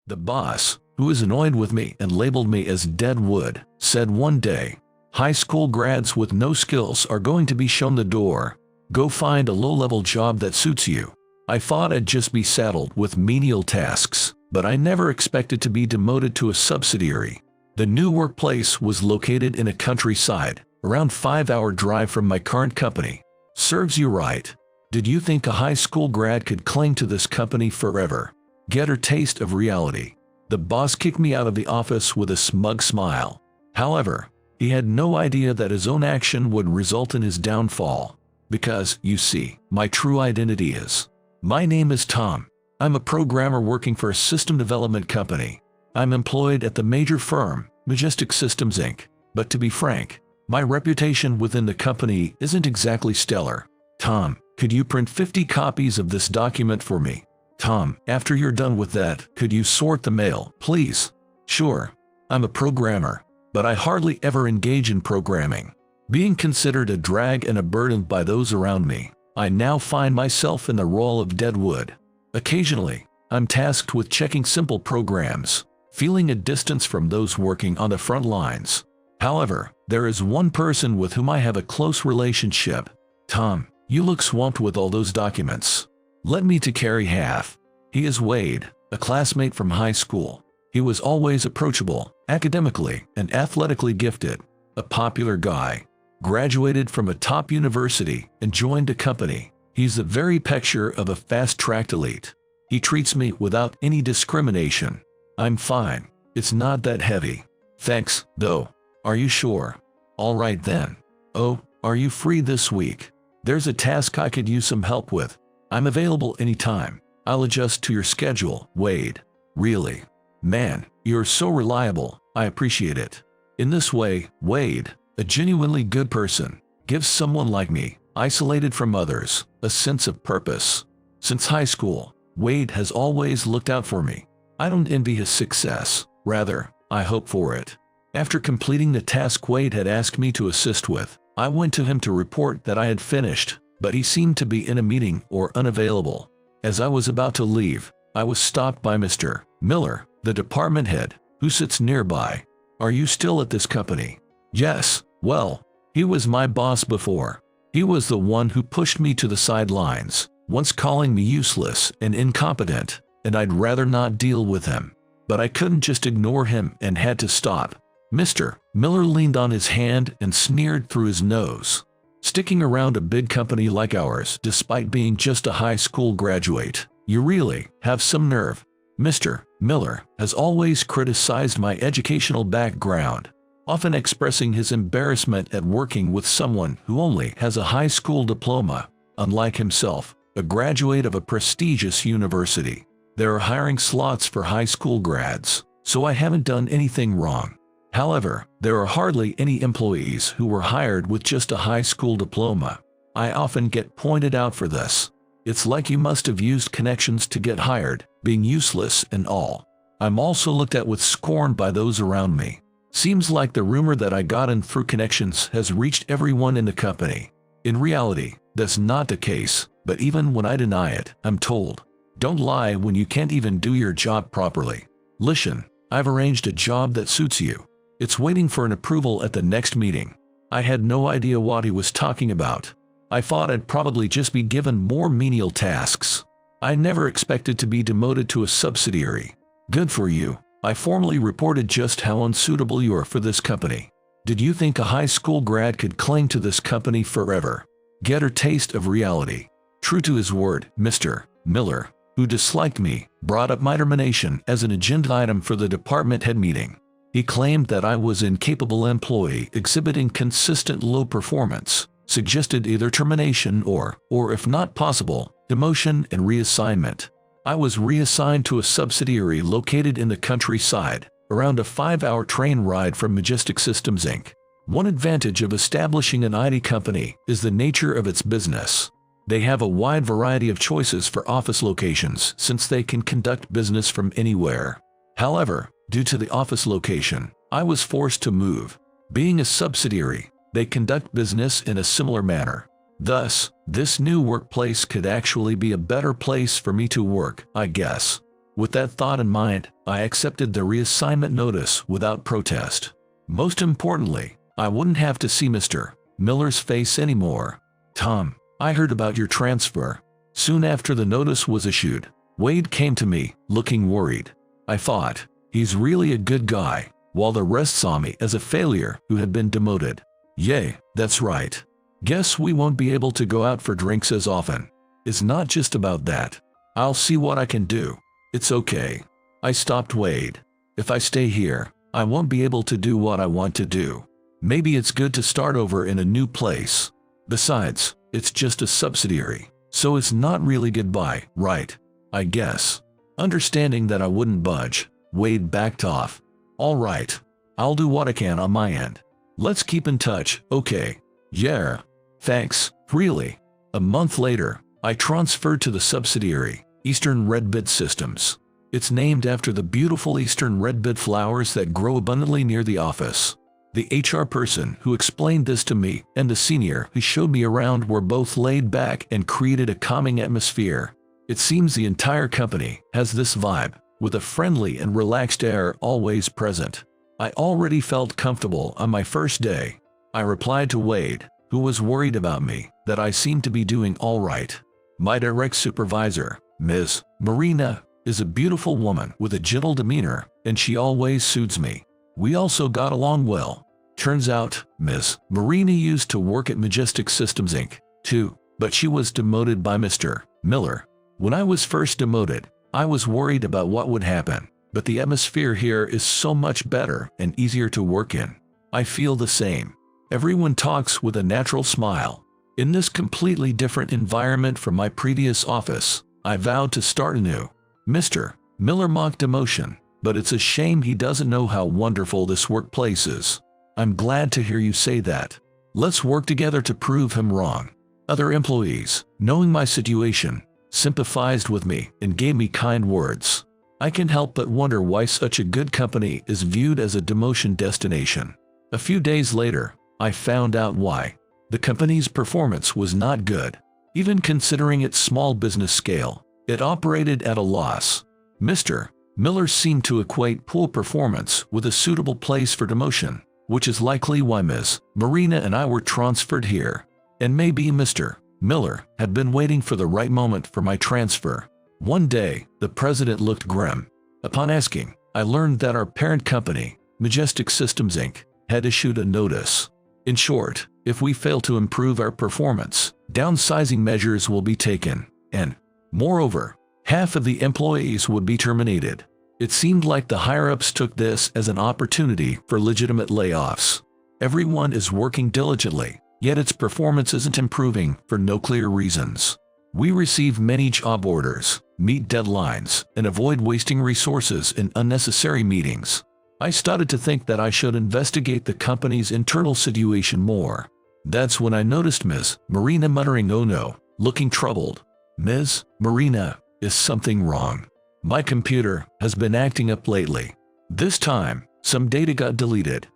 The boss, who is annoyed with me and labeled me as dead wood, said one day, "High school grads with no skills are going to be shown the door. Go find a low-level job that suits you." I thought I'd just be saddled with menial tasks, but I never expected to be demoted to a subsidiary. The new workplace was located in a countryside, around 5-hour drive from my current company. Serves you right. Did you think a high school grad could cling to this company forever? Get a taste of reality. The boss kicked me out of the office with a smug smile. However, he had no idea that his own action would result in his downfall. Because, you see, my true identity is. My name is Tom. I'm a programmer working for a system development company. I'm employed at the major firm, Majestic Systems Inc. But to be frank, my reputation within the company isn't exactly stellar. Tom, could you print 50 copies of this document for me? Tom, after you're done with that, could you sort the mail, please? Sure. I'm a programmer, but I hardly ever engage in programming. Being considered a drag and a burden by those around me, I now find myself in the role of dead wood. Occasionally, I'm tasked with checking simple programs, feeling a distance from those working on the front lines. However, there is one person with whom I have a close relationship. Tom, you look swamped with all those documents. Let me to carry half. He is Wade, a classmate from high school. He was always approachable, academically and athletically gifted, a popular guy. Graduated from a top university and joined a company. He's the very picture of a fast-tracked elite. He treats me without any discrimination. I'm fine. It's not that heavy. Thanks, though. Are you sure? All right then. Oh, are you free this week? There's a task I could use some help with. I'm available anytime. I'll adjust to your schedule, Wade. Really? Man, you're so reliable. I appreciate it. In this way, Wade, a genuinely good person, gives someone like me, isolated from others, a sense of purpose. Since high school, Wade has always looked out for me. I don't envy his success. Rather, I hope for it. After completing the task Wade had asked me to assist with, I went to him to report that I had finished, but he seemed to be in a meeting or unavailable. As I was about to leave, I was stopped by Mr. Miller, the department head, who sits nearby. Are you still at this company? Yes. Well, he was my boss before. He was the one who pushed me to the sidelines, once calling me useless and incompetent, and I'd rather not deal with him. But I couldn't just ignore him and had to stop. Mr. Miller leaned on his hand and sneered through his nose. Sticking around a big company like ours despite being just a high school graduate, you really have some nerve. Mr. Miller has always criticized my educational background, often expressing his embarrassment at working with someone who only has a high school diploma. Unlike himself, a graduate of a prestigious university, there are hiring slots for high school grads, so I haven't done anything wrong. However, there are hardly any employees who were hired with just a high school diploma. I often get pointed out for this. It's like you must have used connections to get hired, being useless and all. I'm also looked at with scorn by those around me. Seems like the rumor that I got in through connections has reached everyone in the company. In reality, that's not the case, but even when I deny it, I'm told, don't lie when you can't even do your job properly. Listen, I've arranged a job that suits you. It's waiting for an approval at the next meeting. I had no idea what he was talking about. I thought I'd probably just be given more menial tasks. I never expected to be demoted to a subsidiary. Good for you. I formally reported just how unsuitable you are for this company. Did you think a high school grad could cling to this company forever? Get a taste of reality. True to his word, Mr. Miller, who disliked me, brought up my termination as an agenda item for the department head meeting. He claimed that I was an incapable employee exhibiting consistent low performance, suggested either termination or if not possible, demotion and reassignment. I was reassigned to a subsidiary located in the countryside, around a 5-hour train ride from Majestic Systems Inc. One advantage of establishing an IT company is the nature of its business. They have a wide variety of choices for office locations since they can conduct business from anywhere. However, due to the office location, I was forced to move. Being a subsidiary, they conduct business in a similar manner. Thus, this new workplace could actually be a better place for me to work, I guess. With that thought in mind, I accepted the reassignment notice without protest. Most importantly, I wouldn't have to see Mr. Miller's face anymore. Tom, I heard about your transfer. Soon after the notice was issued, Wade came to me, looking worried. I thought, he's really a good guy, while the rest saw me as a failure who had been demoted. Yay, that's right. Guess we won't be able to go out for drinks as often. It's not just about that. I'll see what I can do. It's okay. I stopped Wade. If I stay here, I won't be able to do what I want to do. Maybe it's good to start over in a new place. Besides, it's just a subsidiary, so it's not really goodbye, right? I guess. Understanding that I wouldn't budge, Wade backed off. All right. I'll do what I can on my end. Let's keep in touch, okay? Yeah. Thanks, really. A month later, I transferred to the subsidiary, Eastern Redbud Systems. It's named after the beautiful eastern redbud flowers that grow abundantly near the office. The HR person who explained this to me and the senior who showed me around were both laid back and created a calming atmosphere. It seems the entire company has this vibe, with a friendly and relaxed air always present. I already felt comfortable on my first day. I replied to Wade, who was worried about me, that I seemed to be doing all right. My direct supervisor, Ms. Marina, is a beautiful woman with a gentle demeanor, and she always soothes me. We also got along well. Turns out, Ms. Marina used to work at Majestic Systems Inc., too, but she was demoted by Mr. Miller. When I was first demoted, I was worried about what would happen, but the atmosphere here is so much better and easier to work in. I feel the same. Everyone talks with a natural smile. In this completely different environment from my previous office, I vowed to start anew. Mr. Miller mocked demotion, but it's a shame he doesn't know how wonderful this workplace is. I'm glad to hear you say that. Let's work together to prove him wrong. Other employees, knowing my situation, sympathized with me and gave me kind words. I can't help but wonder why such a good company is viewed as a demotion destination. A few days later, I found out why. The company's performance was not good. Even considering its small business scale, it operated at a loss. Mr. Miller seemed to equate poor performance with a suitable place for demotion, which is likely why Ms. Marina and I were transferred here. And maybe Mr. Miller had been waiting for the right moment for my transfer. One day, the president looked grim. Upon asking, I learned that our parent company, Majestic Systems Inc., had issued a notice. In short, if we fail to improve our performance, downsizing measures will be taken, and, moreover, half of the employees would be terminated. It seemed like the higher-ups took this as an opportunity for legitimate layoffs. Everyone is working diligently, yet its performance isn't improving for no clear reasons. We receive many job orders, meet deadlines, and avoid wasting resources in unnecessary meetings. I started to think that I should investigate the company's internal situation more. That's when I noticed Ms. Marina muttering, "Oh no," looking troubled. "Ms. Marina, is something wrong? My computer has been acting up lately. This time, some data got deleted."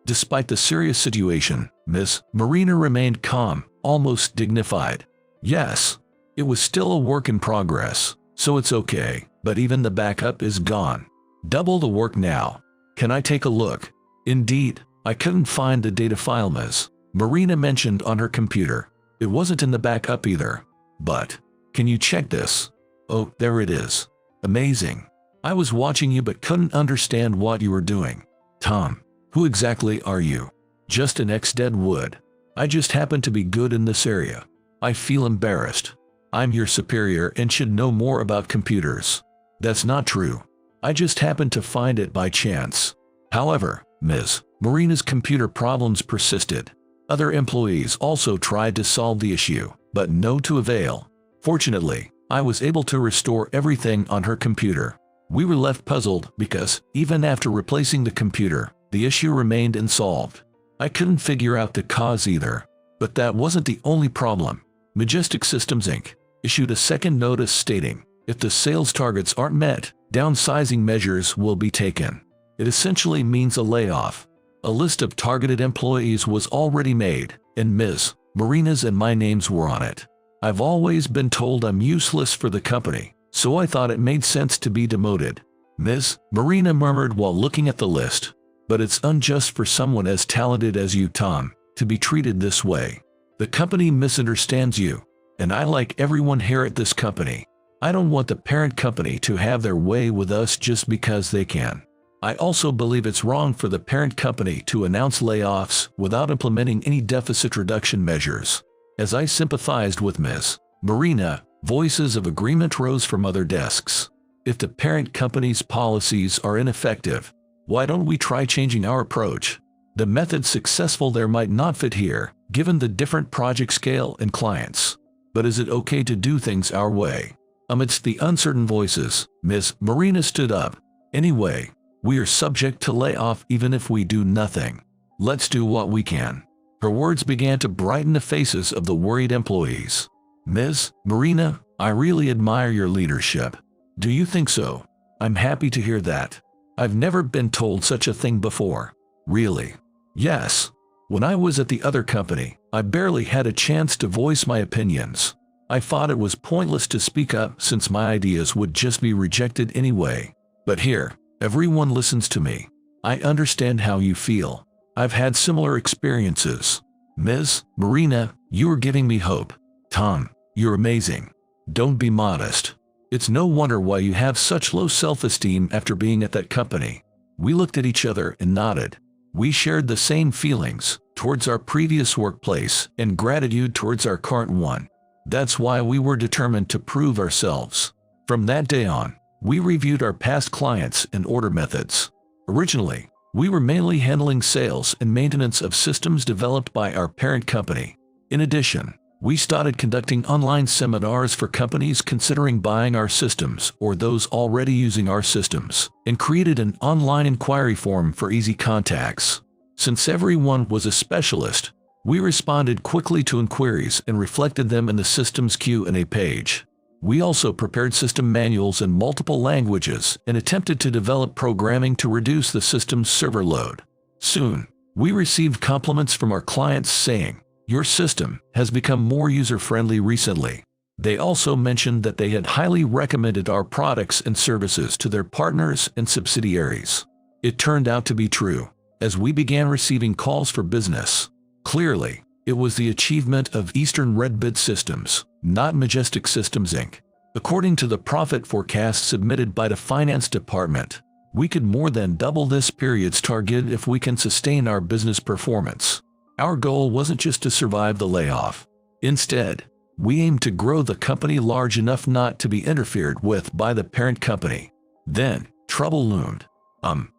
Despite the serious situation, Ms. Marina remained calm, almost dignified. Yes, it was still a work in progress, so it's okay, but even the backup is gone. Double the work now. Can I take a look? Indeed, I couldn't find the data file Ms. Marina mentioned on her computer. It wasn't in the backup either. But, can you check this? Oh, there it is. Amazing. I was watching you but couldn't understand what you were doing. Tom, who exactly are you? Just an ex-Deadwood. I just happen to be good in this area. I feel embarrassed. I'm your superior and should know more about computers. That's not true. I just happened to find it by chance. However, Ms. Marina's computer problems persisted. Other employees also tried to solve the issue, but no to avail. Fortunately, I was able to restore everything on her computer. We were left puzzled because, even after replacing the computer, the issue remained unsolved. I couldn't figure out the cause either. But that wasn't the only problem. Majestic Systems Inc. issued a second notice stating, if the sales targets aren't met, downsizing measures will be taken. It essentially means a layoff. A list of targeted employees was already made, and Ms. Marina's and my names were on it. I've always been told I'm useless for the company, so I thought it made sense to be demoted. Ms. Marina murmured while looking at the list. But it's unjust for someone as talented as you, Tom, to be treated this way. The company misunderstands you, and I like everyone here at this company. I don't want the parent company to have their way with us just because they can. I also believe it's wrong for the parent company to announce layoffs without implementing any deficit reduction measures. As I sympathized with Ms. Marina, voices of agreement rose from other desks. If the parent company's policies are ineffective, why don't we try changing our approach? The method successful there might not fit here, given the different project scale and clients. But is it okay to do things our way? Amidst the uncertain voices, Ms. Marina stood up. Anyway, we are subject to layoff even if we do nothing. Let's do what we can. Her words began to brighten the faces of the worried employees. Ms. Marina, I really admire your leadership. Do you think so? I'm happy to hear that. I've never been told such a thing before. Really? Yes. When I was at the other company, I barely had a chance to voice my opinions. I thought it was pointless to speak up since my ideas would just be rejected anyway. But here, everyone listens to me. I understand how you feel. I've had similar experiences. Ms. Marina, you are giving me hope. Tom, you're amazing. Don't be modest. It's no wonder why you have such low self-esteem after being at that company. We looked at each other and nodded. We shared the same feelings towards our previous workplace and gratitude towards our current one. That's why we were determined to prove ourselves. From that day on, we reviewed our past clients and order methods. Originally, we were mainly handling sales and maintenance of systems developed by our parent company. In addition, we started conducting online seminars for companies considering buying our systems or those already using our systems, and created an online inquiry form for easy contacts. Since everyone was a specialist, we responded quickly to inquiries and reflected them in the system's Q&A page. We also prepared system manuals in multiple languages and attempted to develop programming to reduce the system's server load. Soon, we received compliments from our clients saying, "Your system has become more user-friendly recently." They also mentioned that they had highly recommended our products and services to their partners and subsidiaries. It turned out to be true, as we began receiving calls for business. Clearly, it was the achievement of Eastern Red Bid Systems, not Majestic Systems Inc. According to the profit forecast submitted by the Finance Department, we could more than double this period's target if we can sustain our business performance. Our goal wasn't just to survive the layoff. Instead, we aimed to grow the company large enough not to be interfered with by the parent company. Then, trouble loomed.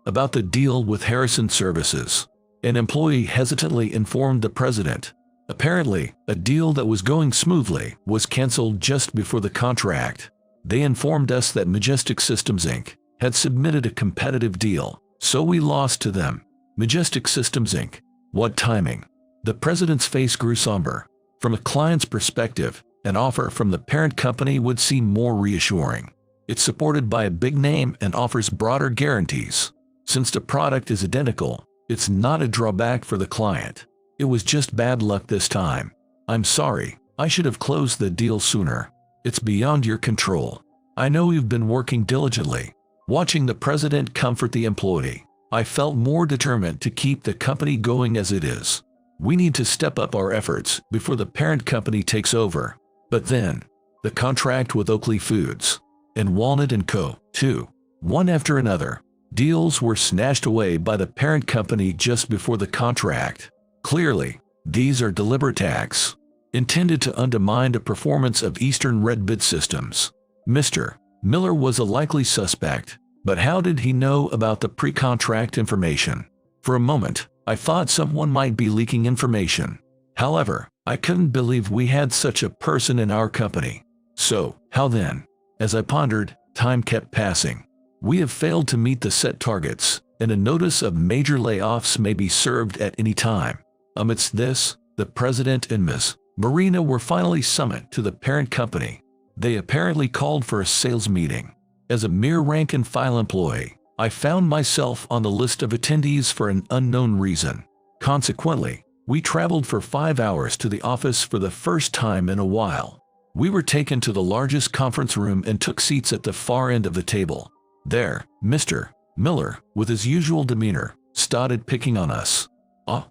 About the deal with Harrison Services. An employee hesitantly informed the president. Apparently, a deal that was going smoothly was canceled just before the contract. They informed us that Majestic Systems Inc. had submitted a competitive deal, so we lost to them. Majestic Systems Inc. What timing? The president's face grew somber. From a client's perspective, an offer from the parent company would seem more reassuring. It's supported by a big name and offers broader guarantees. Since the product is identical, it's not a drawback for the client. It was just bad luck this time. I'm sorry, I should have closed the deal sooner. It's beyond your control. I know you've been working diligently. Watching the president comfort the employee, I felt more determined to keep the company going as it is. We need to step up our efforts before the parent company takes over. But then, the contract with Oakley Foods and Walnut & Co., too. One after another, deals were snatched away by the parent company just before the contract. Clearly, these are deliberate acts, intended to undermine the performance of Eastern Red Bid Systems. Mr. Miller was a likely suspect, but how did he know about the pre-contract information? For a moment, I thought someone might be leaking information. However, I couldn't believe we had such a person in our company. So, how then? As I pondered, time kept passing. We have failed to meet the set targets, and a notice of major layoffs may be served at any time. Amidst this, the president and Ms. Marina were finally summoned to the parent company. They apparently called for a sales meeting. As a mere rank-and-file employee, I found myself on the list of attendees for an unknown reason. Consequently, we traveled for 5 hours to the office for the first time in a while. We were taken to the largest conference room and took seats at the far end of the table. There, Mr. Miller, with his usual demeanor, started picking on us.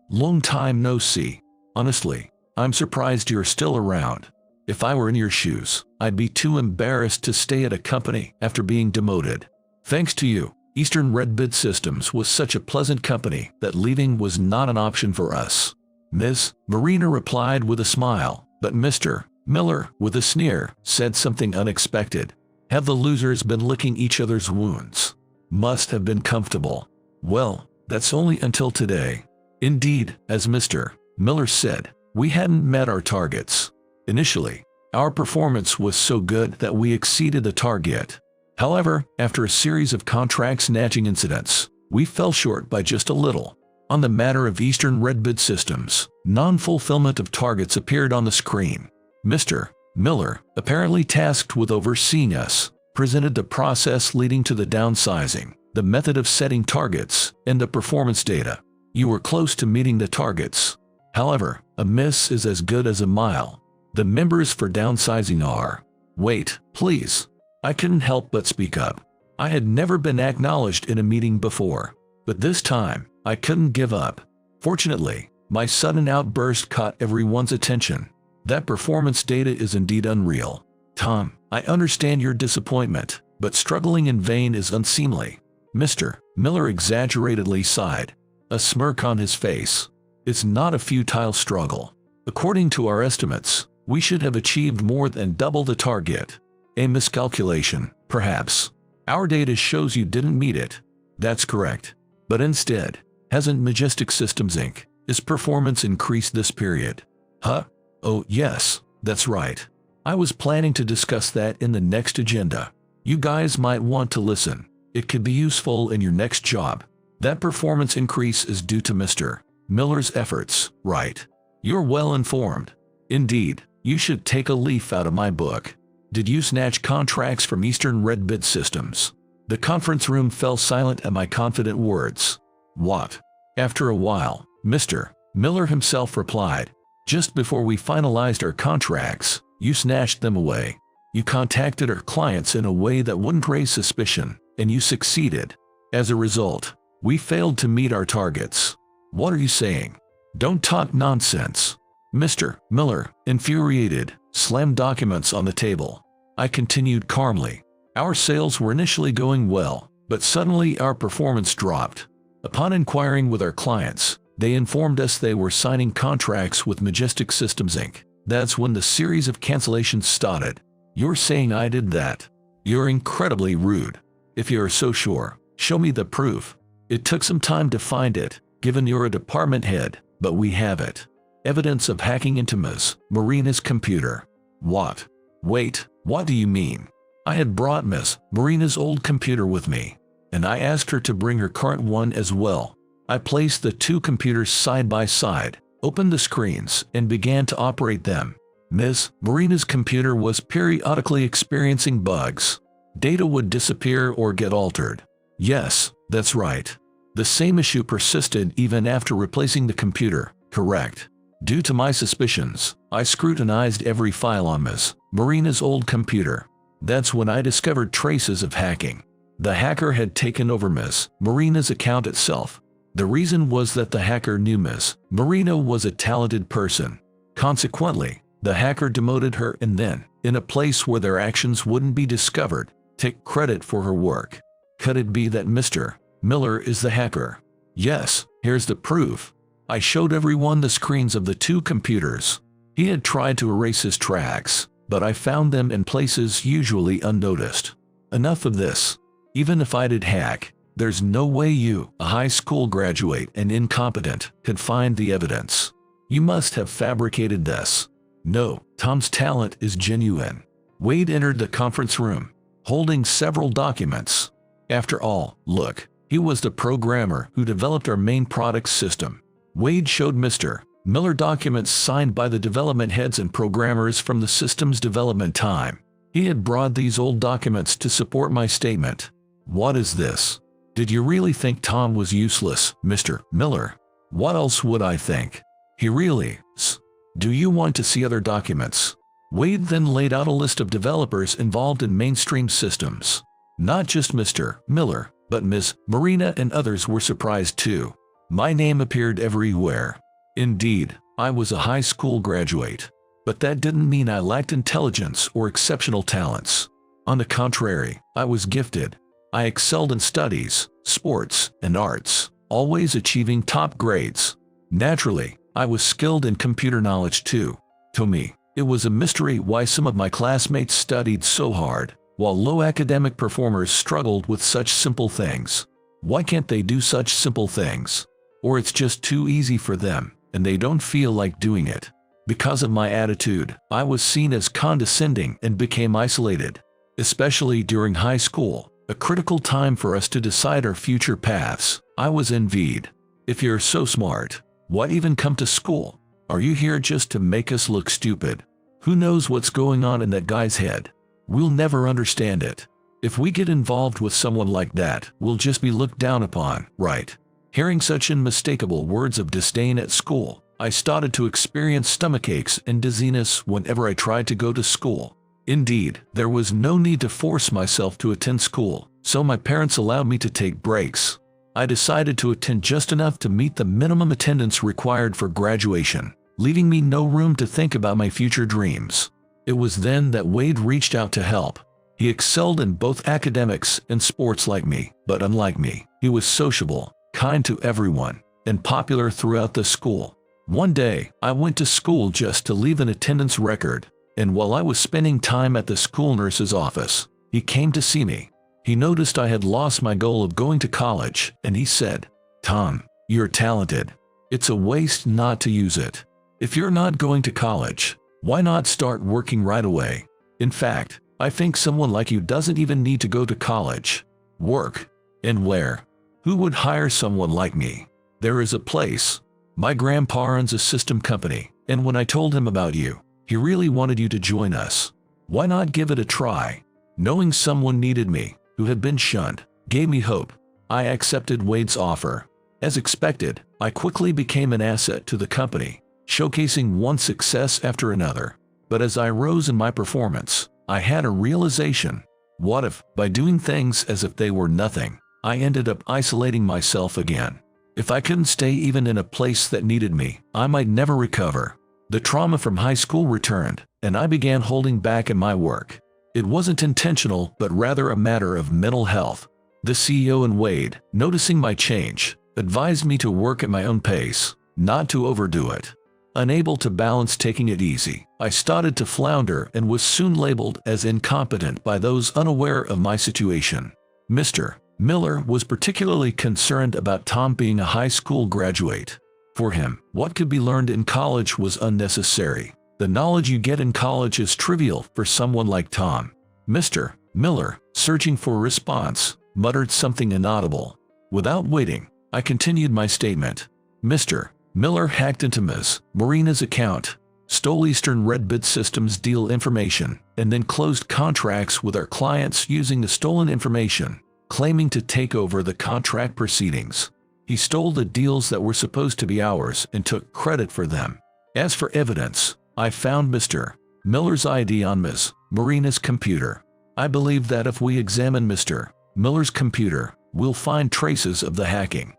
Long time no see. Honestly, I'm surprised you're still around. If I were in your shoes, I'd be too embarrassed to stay at a company after being demoted. Thanks to you, Eastern Red Bid Systems was such a pleasant company that leaving was not an option for us. Ms. Marina replied with a smile, but Mr. Miller, with a sneer, said something unexpected. Have the losers been licking each other's wounds? Must have been comfortable. Well, that's only until today. Indeed, as Mr. Miller said, we hadn't met our targets. Initially, our performance was so good that we exceeded the target. However, after a series of contract snatching incidents, we fell short by just a little. On the matter of Eastern Red Bid Systems, non-fulfillment of targets appeared on the screen. Mr. Miller, apparently tasked with overseeing us, presented the process leading to the downsizing, the method of setting targets, and the performance data. You were close to meeting the targets. However, a miss is as good as a mile. The members for downsizing are... Wait, please. I couldn't help but speak up. I had never been acknowledged in a meeting before, but this time, I couldn't give up. Fortunately, my sudden outburst caught everyone's attention. That performance data is indeed unreal. Tom, I understand your disappointment, but struggling in vain is unseemly. Mr. Miller exaggeratedly sighed, a smirk on his face. It's not a futile struggle. According to our estimates, we should have achieved more than double the target. A miscalculation, perhaps. Our data shows you didn't meet it. That's correct. But instead, hasn't Majestic Systems Inc. Is performance increased this period? Huh? Oh, yes, that's right. I was planning to discuss that in the next agenda. You guys might want to listen. It could be useful in your next job. That performance increase is due to Mr. Miller's efforts, right? You're well informed. Indeed, you should take a leaf out of my book. Did you snatch contracts from Eastern Red Bid Systems? The conference room fell silent at my confident words. What? After a while, Mr. Miller himself replied, just before we finalized our contracts, you snatched them away. You contacted our clients in a way that wouldn't raise suspicion, and you succeeded. As a result, we failed to meet our targets. What are you saying? Don't talk nonsense. Mr. Miller, infuriated, slammed documents on the table. I continued calmly. Our sales were initially going well, but suddenly our performance dropped. Upon inquiring with our clients, they informed us they were signing contracts with Majestic Systems Inc. That's when the series of cancellations started. You're saying I did that? You're incredibly rude. If you're so sure, show me the proof. It took some time to find it, given you're a department head, but we have it. Evidence of hacking into Ms. Marina's computer. What? Wait, what do you mean? I had brought Ms. Marina's old computer with me, and I asked her to bring her current one as well. I placed the two computers side by side, opened the screens, and began to operate them. Ms. Marina's computer was periodically experiencing bugs. Data would disappear or get altered. Yes, that's right. The same issue persisted even after replacing the computer, correct? Due to my suspicions, I scrutinized every file on Ms. Marina's old computer. That's when I discovered traces of hacking. The hacker had taken over Ms. Marina's account itself. The reason was that the hacker knew Ms. Marina was a talented person. Consequently, the hacker demoted her and then, in a place where their actions wouldn't be discovered, take credit for her work. Could it be that Mr. Miller is the hacker? Yes, here's the proof. I showed everyone the screens of the two computers. He had tried to erase his tracks, but I found them in places usually unnoticed. Enough of this. Even if I did hack, there's no way you, a high school graduate and incompetent, could find the evidence. You must have fabricated this. No, Tom's talent is genuine. Wade entered the conference room, holding several documents. After all, look, he was the programmer who developed our main product system. Wade showed Mr. Miller documents signed by the development heads and programmers from the system's development time. He had brought these old documents to support my statement. What is this? Did you really think Tom was useless, Mr. Miller? What else would I think? He really is. Do you want to see other documents? Wade then laid out a list of developers involved in mainstream systems. Not just Mr. Miller, but Ms. Marina and others were surprised too. My name appeared everywhere. Indeed, I was a high school graduate. But that didn't mean I lacked intelligence or exceptional talents. On the contrary, I was gifted. I excelled in studies, sports, and arts, always achieving top grades. Naturally, I was skilled in computer knowledge too. To me, it was a mystery why some of my classmates studied so hard, while low academic performers struggled with such simple things. Why can't they do such simple things? Or it's just too easy for them, and they don't feel like doing it. Because of my attitude, I was seen as condescending and became isolated. Especially during high school, a critical time for us to decide our future paths, I was envied. If you're so smart, why even come to school? Are you here just to make us look stupid? Who knows what's going on in that guy's head? We'll never understand it. If we get involved with someone like that, we'll just be looked down upon, right? Hearing such unmistakable words of disdain at school, I started to experience stomachaches and dizziness whenever I tried to go to school. Indeed, there was no need to force myself to attend school, so my parents allowed me to take breaks. I decided to attend just enough to meet the minimum attendance required for graduation, leaving me no room to think about my future dreams. It was then that Wade reached out to help. He excelled in both academics and sports like me, but unlike me, he was sociable, kind to everyone, and popular throughout the school. One day, I went to school just to leave an attendance record, and while I was spending time at the school nurse's office, he came to see me. He noticed I had lost my goal of going to college, and he said, "Tom, you're talented. It's a waste not to use it. If you're not going to college, why not start working right away? In fact, I think someone like you doesn't even need to go to college. Work. And where? Who would hire someone like me? There is a place. My grandpa owns a system company, and when I told him about you, he really wanted you to join us. Why not give it a try?" Knowing someone needed me, who had been shunned, gave me hope. I accepted Wade's offer. As expected, I quickly became an asset to the company, showcasing one success after another. But as I rose in my performance, I had a realization. What if, by doing things as if they were nothing, I ended up isolating myself again? If I couldn't stay even in a place that needed me, I might never recover. The trauma from high school returned, and I began holding back in my work. It wasn't intentional, but rather a matter of mental health. The CEO and Wade, noticing my change, advised me to work at my own pace, not to overdo it. Unable to balance taking it easy, I started to flounder and was soon labeled as incompetent by those unaware of my situation. Mr. Miller was particularly concerned about Tom being a high school graduate. For him, what could be learned in college was unnecessary. The knowledge you get in college is trivial for someone like Tom. Mr. Miller, searching for a response, muttered something inaudible. Without waiting, I continued my statement. Mr. Miller hacked into Ms. Marina's account, stole Eastern Red Bid Systems deal information, and then closed contracts with our clients using the stolen information, claiming to take over the contract proceedings. He stole the deals that were supposed to be ours and took credit for them. As for evidence, I found Mr. Miller's ID on Ms. Marina's computer. I believe that if we examine Mr. Miller's computer, we'll find traces of the hacking.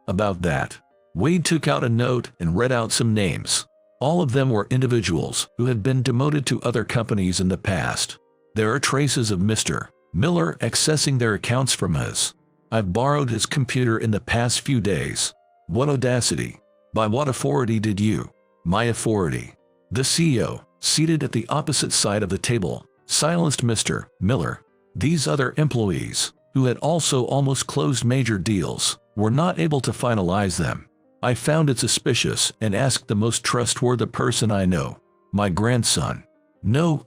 About that. Wade took out a note and read out some names. All of them were individuals who had been demoted to other companies in the past. There are traces of Mr. Miller accessing their accounts from his. I've borrowed his computer in the past few days. What audacity! By what authority did you? My authority. The CEO, seated at the opposite side of the table, silenced Mr. Miller. These other employees, who had also almost closed major deals, were not able to finalize them. I found it suspicious and asked the most trustworthy person I know, my grandson. No,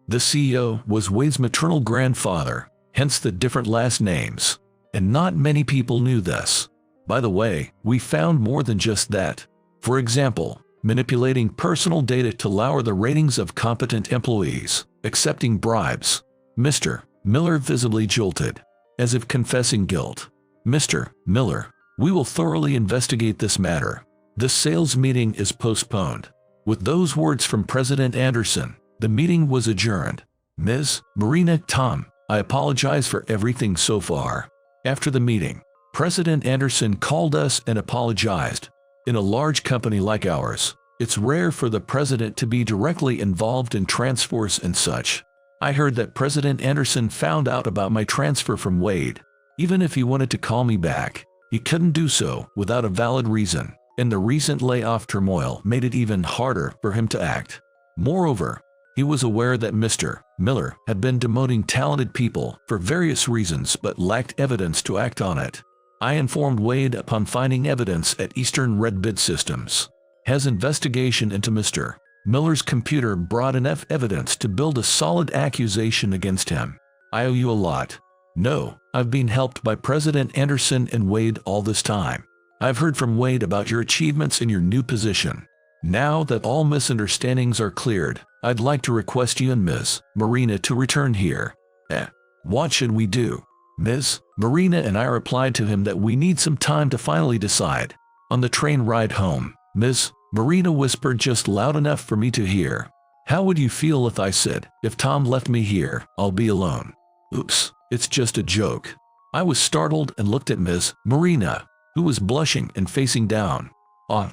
the CEO was Wade's maternal grandfather, hence the different last names. And not many people knew this. By the way, we found more than just that. For example, manipulating personal data to lower the ratings of competent employees, accepting bribes. Mr. Miller visibly jolted, as if confessing guilt. Mr. Miller, we will thoroughly investigate this matter. The sales meeting is postponed. With those words from President Anderson, The meeting was adjourned. Ms. Marina, Tom, I apologize for everything so far. After the meeting, President Anderson called us and apologized. In a large company like ours, it's rare for the president to be directly involved in transfers and such. I heard that President Anderson found out about my transfer from Wade. Even if he wanted to call me back, he couldn't do so without a valid reason, and the recent layoff turmoil made it even harder for him to act. Moreover, he was aware that Mr. Miller had been demoting talented people for various reasons but lacked evidence to act on it. I informed Wade upon finding evidence at Eastern Red Bid Systems. His investigation into Mr. Miller's computer brought enough evidence to build a solid accusation against him. I owe you a lot. No, I've been helped by President Anderson and Wade all this time. I've heard from Wade about your achievements in your new position. Now that all misunderstandings are cleared, I'd like to request you and Ms. Marina to return here. What should we do? Ms. Marina and I replied to him that we need some time to finally decide. On the train ride home, Ms. Marina whispered just loud enough for me to hear. How would you feel if I said, if Tom left me here, I'll be alone? Oops, it's just a joke. I was startled and looked at Ms. Marina, who was blushing and facing down.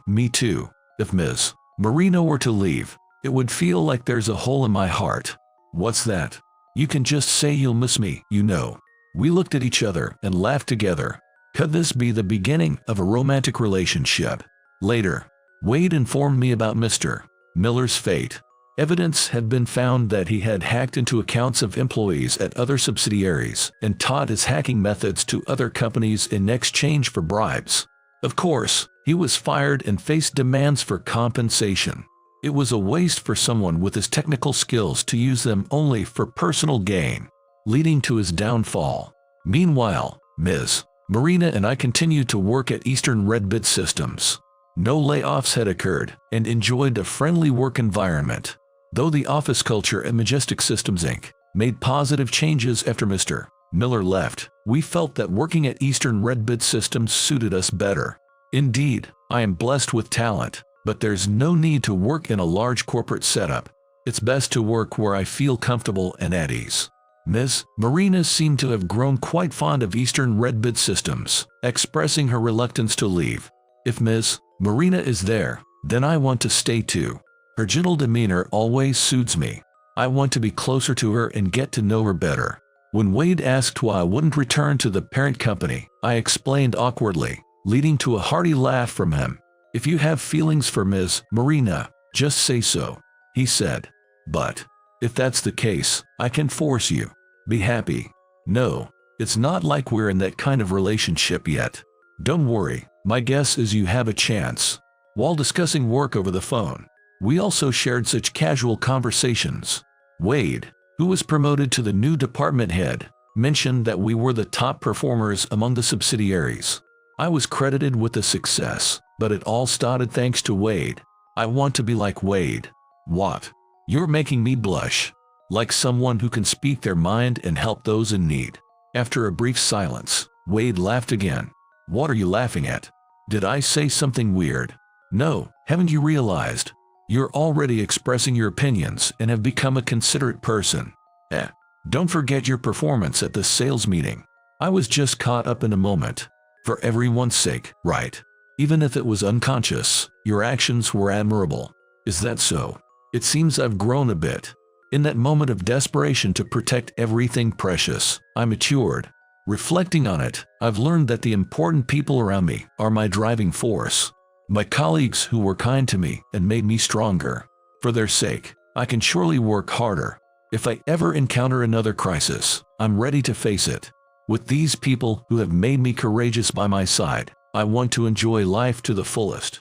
Me too. If Ms. Marina were to leave, it would feel like there's a hole in my heart. What's that? You can just say you'll miss me, you know. We looked at each other and laughed together. Could this be the beginning of a romantic relationship? Later, Wade informed me about Mr. Miller's fate. Evidence had been found that he had hacked into accounts of employees at other subsidiaries and taught his hacking methods to other companies in exchange for bribes. Of course, he was fired and faced demands for compensation. It was a waste for someone with his technical skills to use them only for personal gain, leading to his downfall. Meanwhile, Ms. Marina and I continued to work at Eastern Red Bid Systems. No layoffs had occurred and enjoyed a friendly work environment. Though the office culture at Majestic Systems Inc. made positive changes after Mr. Miller left, we felt that working at Eastern Red Bid Systems suited us better. Indeed, I am blessed with talent, but there's no need to work in a large corporate setup. It's best to work where I feel comfortable and at ease. Ms. Marina seemed to have grown quite fond of Eastern Red Bid Systems, expressing her reluctance to leave. If Ms. Marina is there, then I want to stay too. Her gentle demeanor always soothes me. I want to be closer to her and get to know her better. When Wade asked why I wouldn't return to the parent company, I explained awkwardly, leading to a hearty laugh from him. If you have feelings for Ms. Marina, just say so, he said. But if that's the case, I can force you. Be happy. No, it's not like we're in that kind of relationship yet. Don't worry, my guess is you have a chance. While discussing work over the phone, we also shared such casual conversations. Wade, who was promoted to the new department head, mentioned that we were the top performers among the subsidiaries. I was credited with the success, but it all started thanks to Wade. I want to be like Wade. What? You're making me blush. Like someone who can speak their mind and help those in need. After a brief silence, Wade laughed again. What are you laughing at? Did I say something weird? No, haven't you realized? You're already expressing your opinions and have become a considerate person. Don't forget your performance at the sales meeting. I was just caught up in a moment. For everyone's sake, right? Even if it was unconscious, your actions were admirable. Is that so? It seems I've grown a bit. In that moment of desperation to protect everything precious, I matured. Reflecting on it, I've learned that the important people around me are my driving force. My colleagues who were kind to me and made me stronger. For their sake, I can surely work harder. If I ever encounter another crisis, I'm ready to face it. With these people who have made me courageous by my side, I want to enjoy life to the fullest.